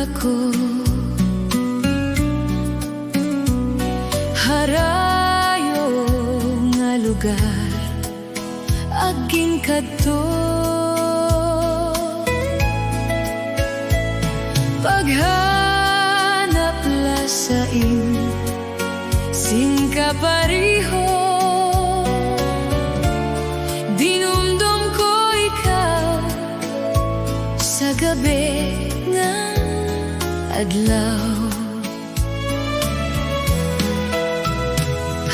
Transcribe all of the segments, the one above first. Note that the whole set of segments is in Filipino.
ako. Harayo nga lugar aging kadto. Paghanap la sa sing kapariho, dinumdum ko ikaw sa gabi nga adlaw.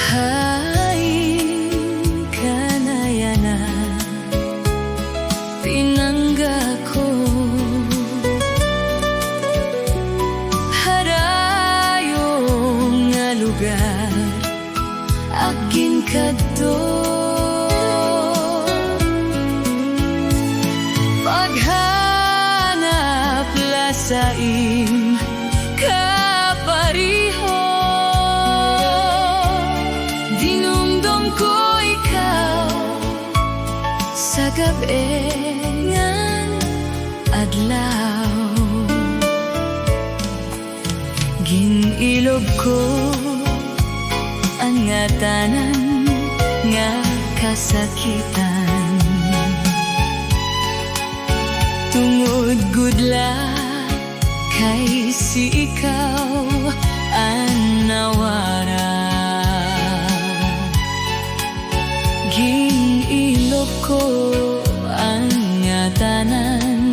Hain kanayana pinangga ko, harayo nga lugar akin kadto. Paghanap la sa kapariho, dinumdum ko ikaw sa gabi nga adlaw. Ginilog ko ang tanan nga kasakitan, tungod gudla kay si ikaw ang nawara. Ginilog ko ang tanan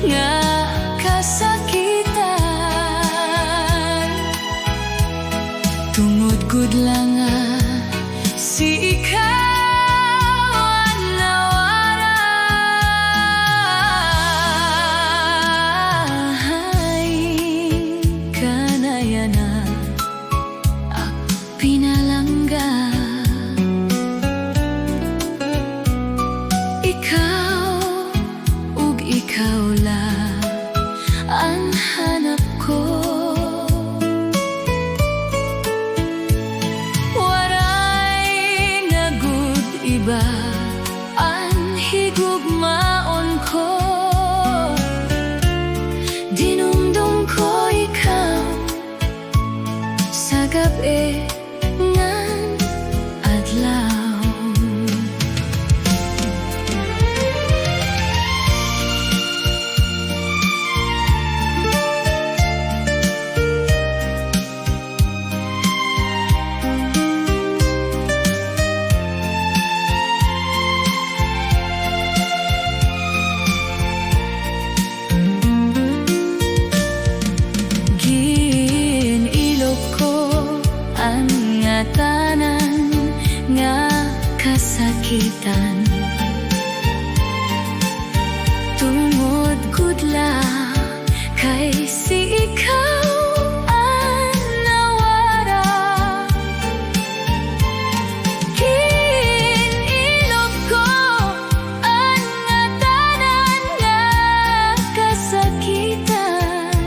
nga kasakitan, tungod gudla nga si ikaw ang nawara. Hain kanayana ak pinalangga, ikaw ug ikaw la ang hanap ko. Iba ang higugmaon ko, dinumdum ko ikaw sa gabi nga adlaw. Tanan nga kasakitan, tungod gudla kay si ikaw ang nawara. Ginilog ko ang tanan nga kasakitan,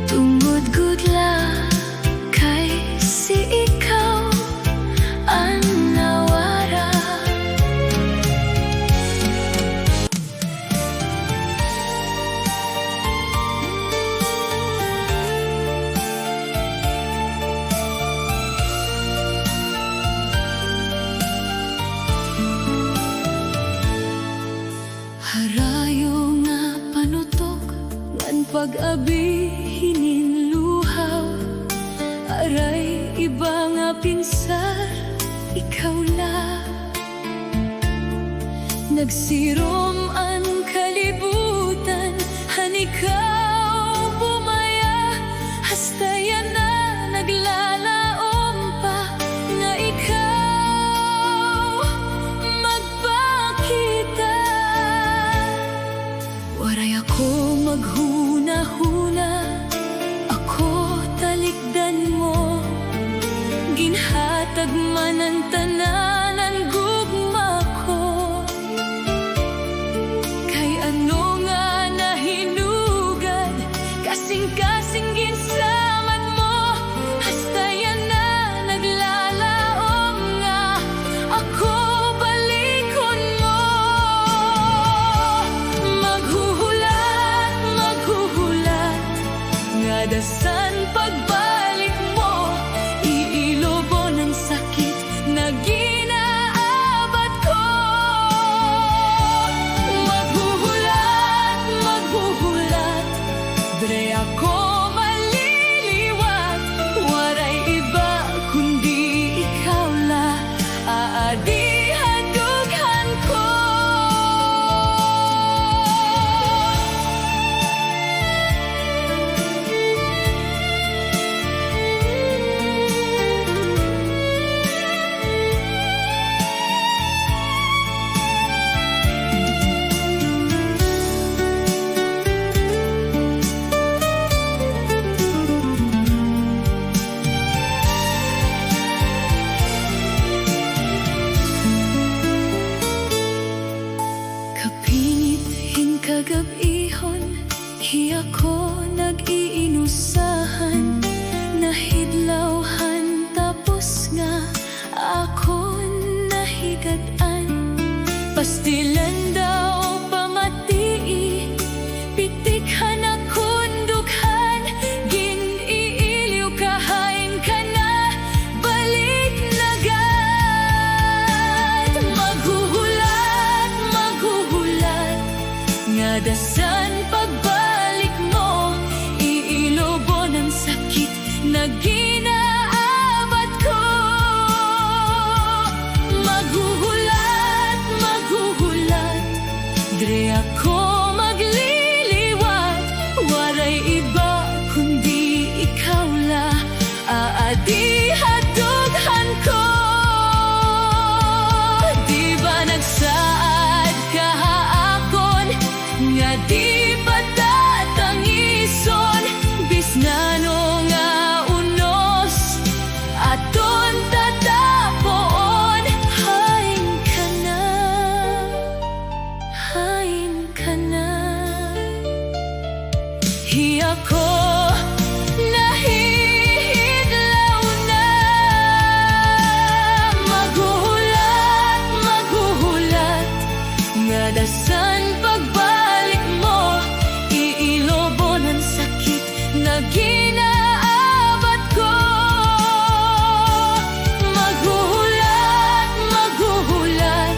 tungod gudla si ikaw ang nawara. Harayo nga panutok ngan pag-abi hininluhaw, aray iba nga pinsar ikaw la. Nagsirom ang kalibutan, han ikaw bumaya, hasta yan na naglalaom pa nga ikaw magpakita. Waray ako maghuna-huna, ako talikdan mo, ginhatag man ang tanan gugma ko. Kay ano nga nahinugad, kasing-kasing ginsamad mo, hasta yan na naglalaom nga ako balikon mo. Maghuhulat Di ako nag-iinusahan, nahidlawhan, tapos nga ako nahigataan. Pastilan daw pamatii, pitikhan akong dughan, gin-iiliw kahain ka na, balik nagad. Maghuhulat, maghuhulat, nga dasan pagbalik mo, iilobo ng sakit na ginaabat ko. Maghuhulat, maghuhulat, dire ako magliliwat, waray iba kundi ikaw la, aadi hadughan ko. Di ba nagsaad ka haakon, nga di pa tatangison, bisnano nga unos, aton tatapoon. Hain ka na, hain ka na. Hi ako nahihidlaw na. Maghuhulat, maghuhulat, nga dasan pagbalik mo, iilobo ng sakit na ginaabat ko. Maghuhulat, maghuhulat,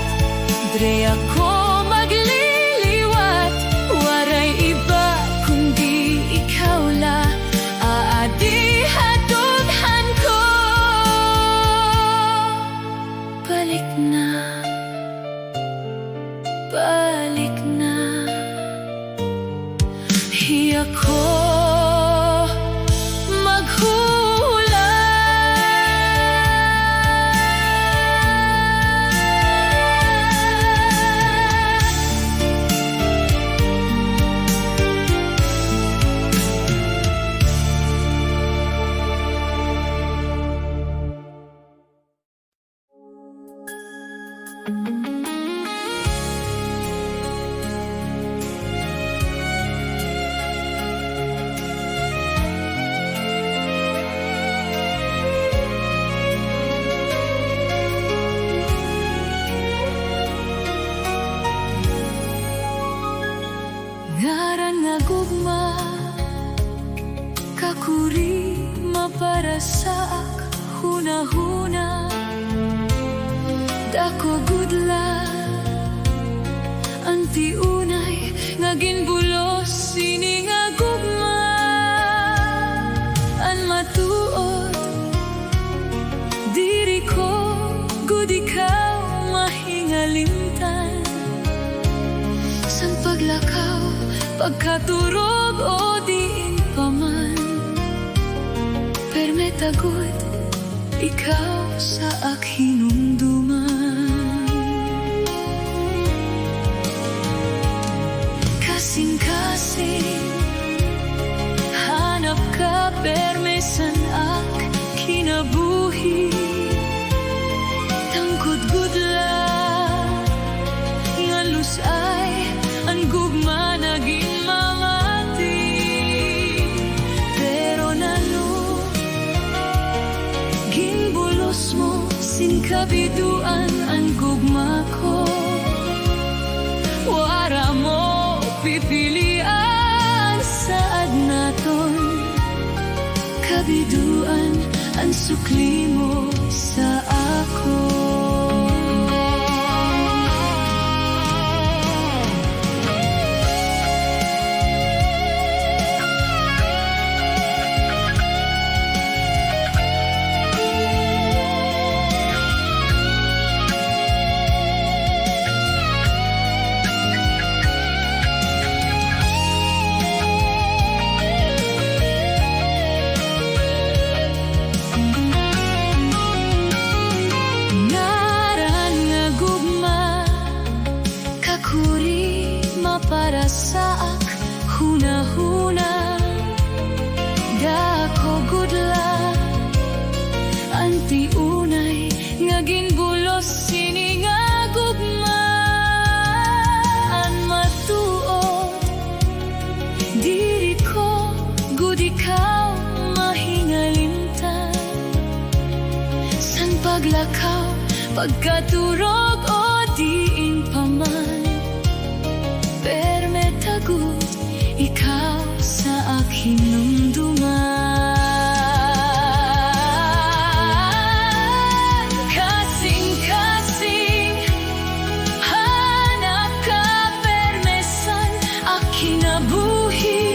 dire ako magliliwat, waray iba kundi ikaw la, aadi hadughan ko. Balik na, balik na. Hi ako ngaran nga gugma, kakuri mapara saak huna-huna, dako gudla, anti unay nga ginbulos sini nga gugma, an matuod, diri ko gud ikaw mahingalintan, san paglakaw, pagkaturog o diin pa man, permetagod ikaw sa akhinumduman. Kasing-kasing hanap ka, permesan ak kinabuhi, tangkod gudla nga lusay, ang gugma naging mamati. Pero nalo, ginbulos mo, sinkabiduan ang gugma ko. Wara mo pipilian saad naton, kabiduan ang sukli mo sa ako. Diri ko, gud ikaw mahingalintay. San paglakaw, pagkaturog o diin paman, perme tagud ikaw sa aking numduman. Kasing-kasing hanap ka, permesan aking nabuhi.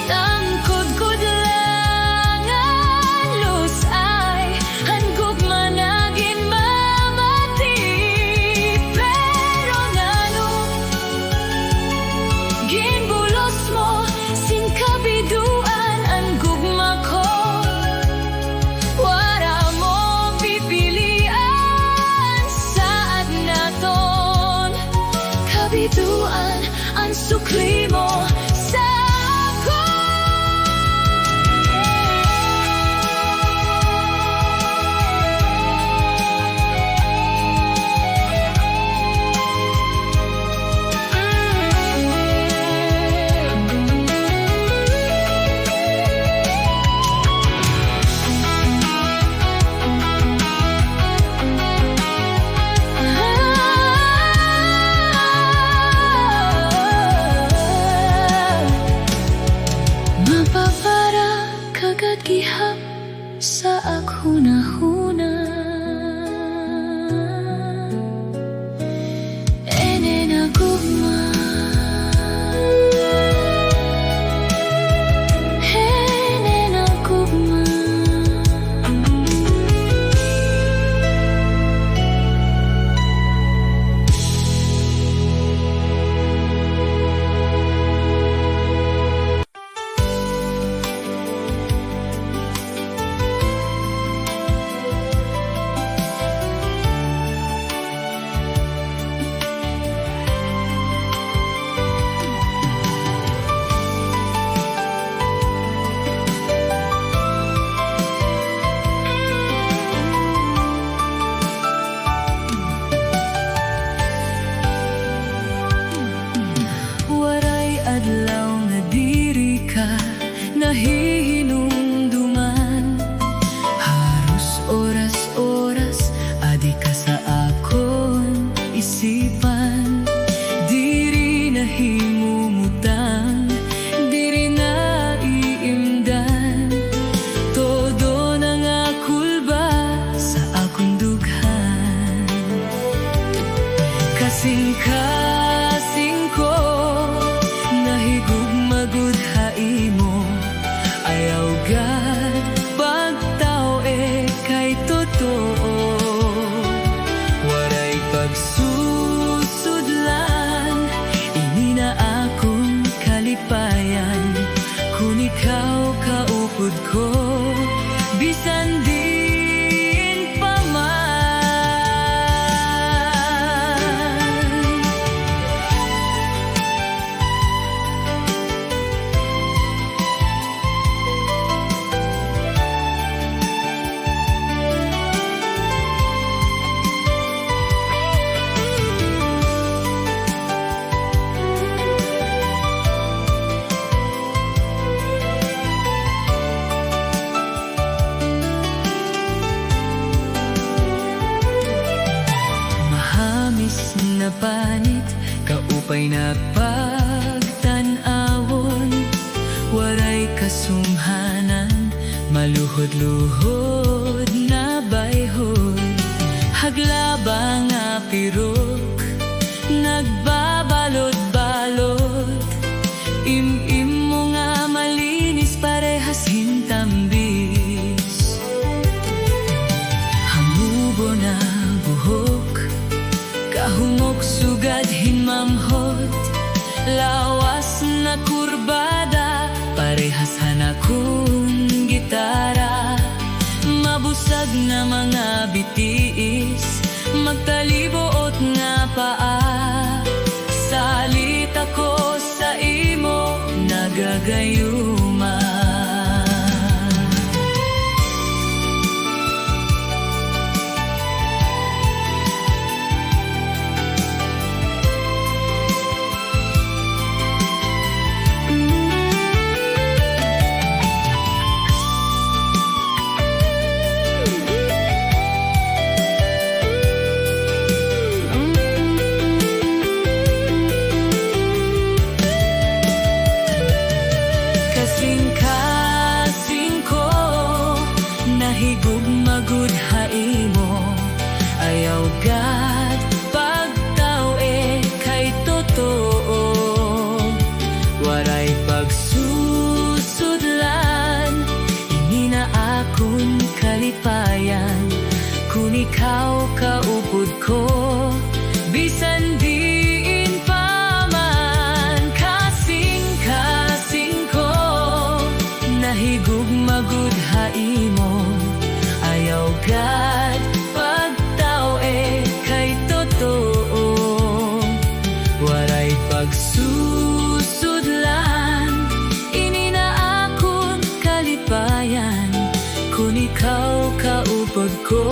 Tangkod ko lang ang lusay, hangkog managin mamati. Pero ngano ginbulos mo, singkabiduan ang gugma ko. Wara mo pipilian saad naton, kabiduan ang sukli mo sa ako. Mapapara kagad gihap sa aghuna-huna. Ene na gugma, ene na gugma. Waray adlaw nga diri ka nahihinumduman. Haros oras-oras adi ka sa akon isipan. Diri nahimumutan, diri na iimdan. Todo na nga kulba sa akong dughan. Kasing-kasing ko nahigugmagud haimo. Ayaw gad pagtao kay totoo. Waray pagsusudlan, ini na akong kalipayan. Kung ikaw kaupod ko, bisan din pa man. Mahamis na panit, kaupay na pagtanawon. Waray kasumhanan, maluhod-luhod na bayhon. Haglaba nga pirok, nagbabalot-balot. Im-im mo nga malinis, parehas hintambis. Hamubo na buhok, kahungok sugad hinmamhot. Lawas na kurbada, parehas hanakong gitara. Mabusag na mga bitiis, magtalibuot nga paa. Salita ko sa imo, nagagayuma. ikaw kaupod ko, bisan diin pa man kasing-kasing ko. Nahigugmagud haimo, ayaw gad pagtao kay totoo. Waray pagsusudlan, ini na akong kalipayan. Kung ikaw kaupod ko,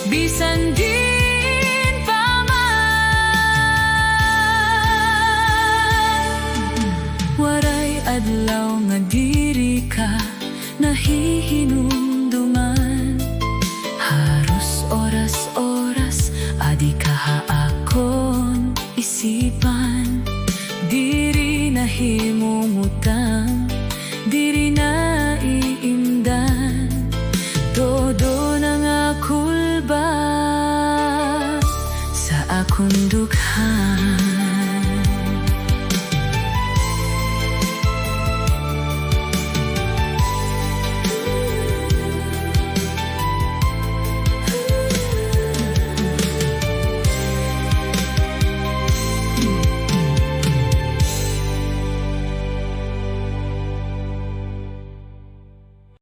bisan din pa man. Waray adlaw nga diri ka nahihinumduman. Haros oras-oras adi ka haakon isipan. Diri nahimumutang, diri na iimdan. Todo na nga kulba sa akong dughan.